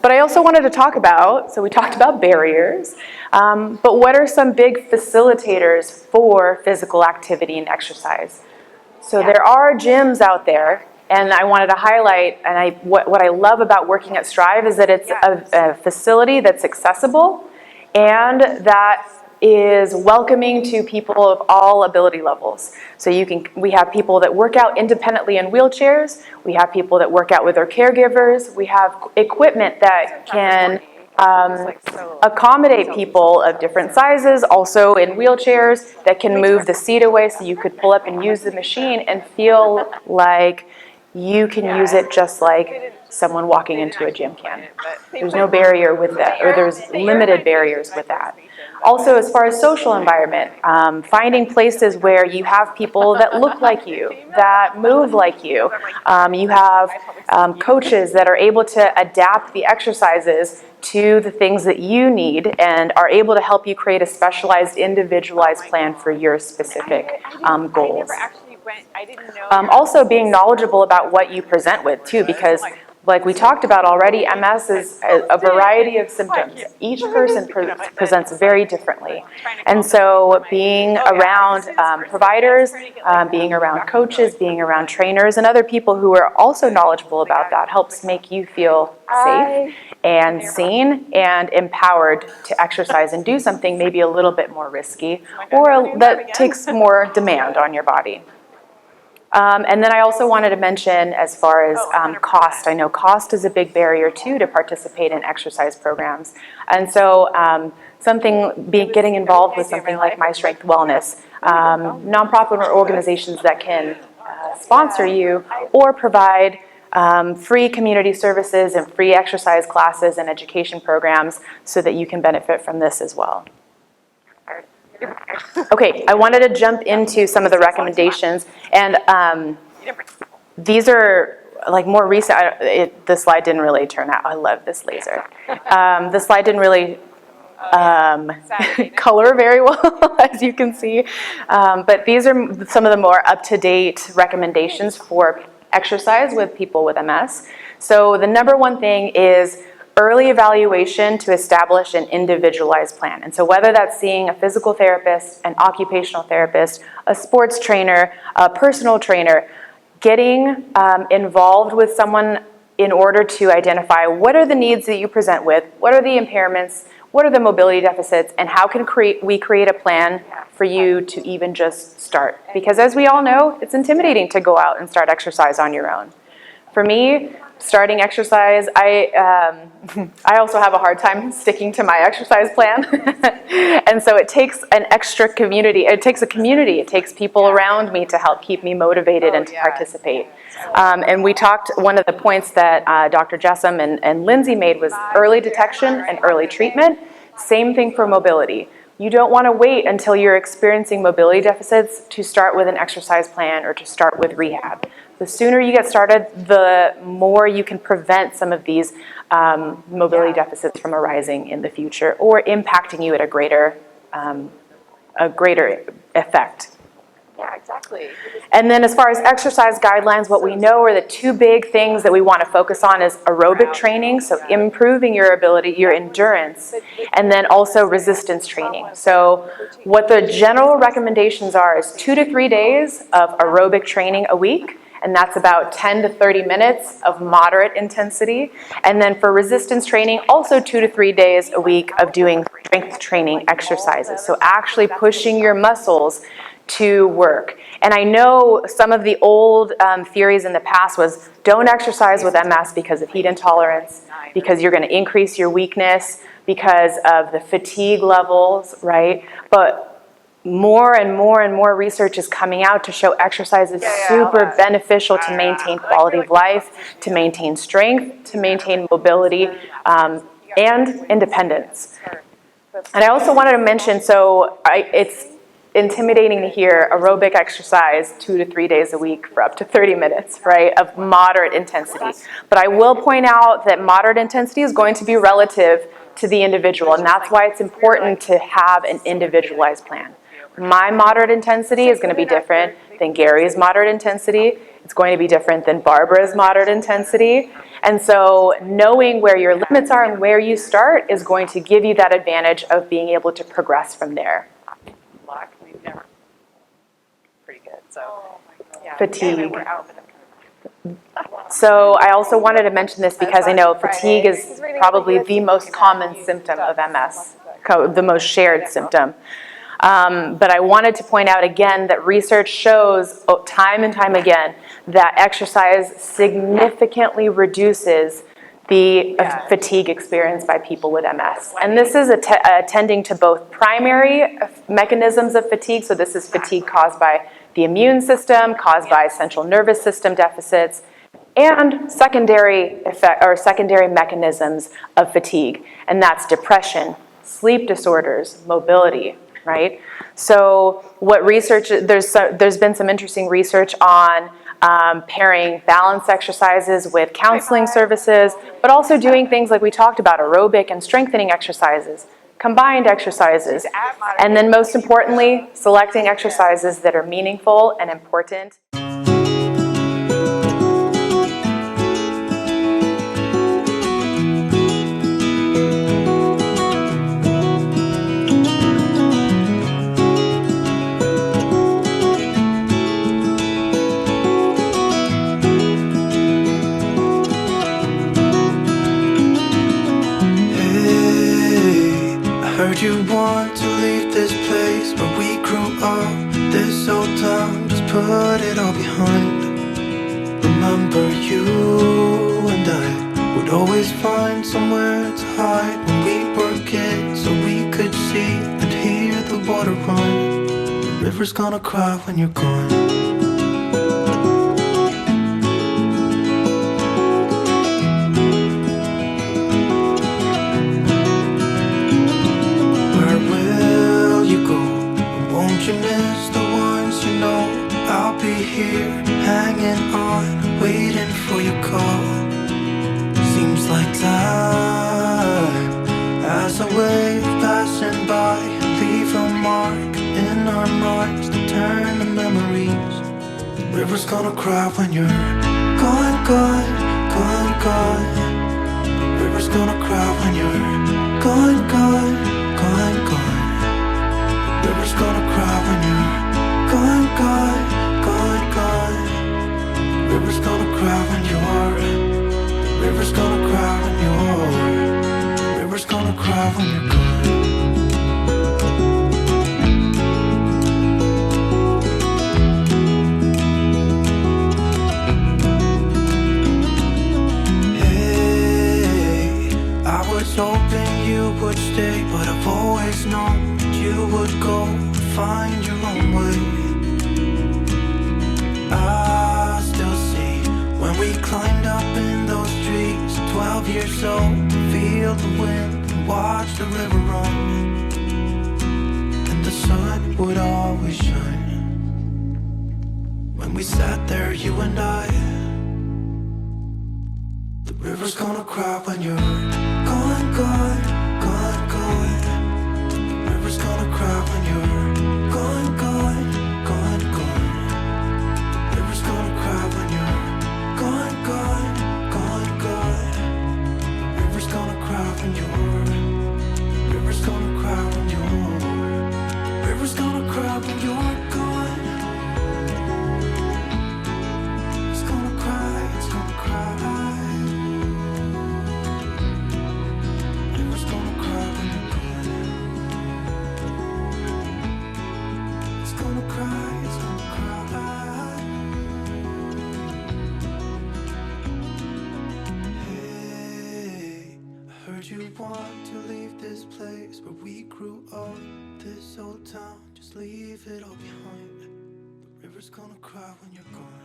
But I also wanted to talk about, so we talked about barriers, but what are some big facilitators for physical activity and exercise? So there are gyms out there, and I wanted to highlight, and what I love about working at Strive is that it's a facility that's accessible and that is welcoming to people of all ability levels. So we have people that work out independently in wheelchairs, we have people that work out with their caregivers, we have equipment that can accommodate people of different sizes, also in wheelchairs, that can move the seat away so you could pull up and use the machine and feel like you can use it just like someone walking into a gym can. There's no barrier with that, or there's limited barriers with that. Also, as far as social environment, finding places where you have people that look like you, that move like you. You have coaches that are able to adapt the exercises to the things that you need and are able to help you create a specialized, individualized plan for your specific goals. Also being knowledgeable about what you present with too, because like we talked about already, MS is a variety of symptoms. Each person presents very differently. And so being around providers, being around coaches, being around trainers, and other people who are also knowledgeable about that helps make you feel safe and seen and empowered to exercise and do something maybe a little bit more risky or that takes more demand on your body. And then I also wanted to mention, as far as cost, I know cost is a big barrier too to participate in exercise programs. And so getting involved with something like My Strength Wellness, nonprofit organizations that can sponsor you or provide free community services and free exercise classes and education programs so that you can benefit from this as well. Okay, I wanted to jump into some of the recommendations, and these are like more recent. The slide didn't really turn out. I love this laser. The slide didn't really color very well, as you can see, but these are some of the more up-to-date recommendations for exercise with people with MS. So the number one thing is early evaluation to establish an individualized plan. And so whether that's seeing a physical therapist, an occupational therapist, a sports trainer, a personal trainer, getting involved with someone in order to identify what are the needs that you present with, what are the impairments, what are the mobility deficits, and how can we create a plan for you to even just start. Because as we all know, it's intimidating to go out and start exercise on your own. For me, starting exercise, I also have a hard time sticking to my exercise plan. And so it takes an extra community. It takes a community. It takes people around me to help keep me motivated and to participate. And we talked, one of the points that Dr. Jessam and Lindsay made was early detection and early treatment. Same thing for mobility. You don't want to wait until you're experiencing mobility deficits to start with an exercise plan or to start with rehab. The sooner you get started, the more you can prevent some of these mobility deficits from arising in the future or impacting you at a greater effect. Yeah, exactly. And then as far as exercise guidelines, what we know are the two big things that we want to focus on is aerobic training, so improving your ability, your endurance, and then also resistance training. So what the general recommendations are is 2 to 3 days of aerobic training a week, and that's about 10 to 30 minutes of moderate intensity. And then for resistance training, also 2 to 3 days a week of doing strength training exercises. So actually pushing your muscles to work. And I know some of the old theories in the past was don't exercise with MS because of heat intolerance, because you're going to increase your weakness, because of the fatigue levels, right? But more and more and more research is coming out to show exercise is super beneficial to maintain quality of life, to maintain strength, to maintain mobility, and independence. And I also wanted to mention, it's intimidating to hear aerobic exercise 2 to 3 days a week for up to 30 minutes, right, of moderate intensity. But I will point out that moderate intensity is going to be relative to the individual, and that's why it's important to have an individualized plan. my moderate intensity is going to be different than Gary's moderate intensity. It's going to be different than Barbara's moderate intensity. And so knowing where your limits are and where you start is going to give you that advantage of being able to progress from there. We've never pretty good. So yeah. Fatigue. So I also wanted to mention this because I know fatigue is probably the most common symptom of MS, the most shared symptom. But I wanted to point out again that research shows time and time again that exercise significantly reduces the fatigue experienced by people with MS. And this is attending to both primary mechanisms of fatigue, so this is fatigue caused by the immune system, caused by central nervous system deficits, and secondary mechanisms of fatigue, and that's depression, sleep disorders, mobility, right? So what research, there's been some interesting research on pairing balance exercises with counseling services, but also doing things like we talked about, aerobic and strengthening exercises, combined exercises, and then most importantly, selecting exercises that are meaningful and important. You want to leave this place where we grew up, this old town, just put it all behind. Remember you and I would always find somewhere to hide when we were kids, so we could see and hear the water run. The river's gonna cry when you're gone. You miss the ones you know. I'll be here, hanging on, waiting for your call. Seems like time as a wave passing by, leave a mark in our minds that turn to memories. The river's gonna cry when you're gone, gone, gone, gone. The river's gonna cry when you're gone, gone, gone, gone. The river's gonna cry when you're gone, gone, gone, gone. The river's gonna cry when you're. The river's gonna cry when you're. The river's gonna cry when you're gone. Hey, I was hoping you would stay, but I've always known you would go find your own way. I still see when we climbed up in those trees, 12 years old, to feel the wind and watch the river run. And the sun would always shine when we sat there, you and I. The river's gonna cry when you're gone, gone, gone, gone. The river's gonna cry when you're gone, gone, gone, gone. The river's gonna cry when you're gone, gone, gone, gone. The river's gonna cry when you're. The river's gonna cry when you're. The river's gonna cry when you're gone. It's gonna cry, it's gonna cry. You want to leave this place where we grew up, this old town, just leave it all behind. The river's gonna cry when you're gone.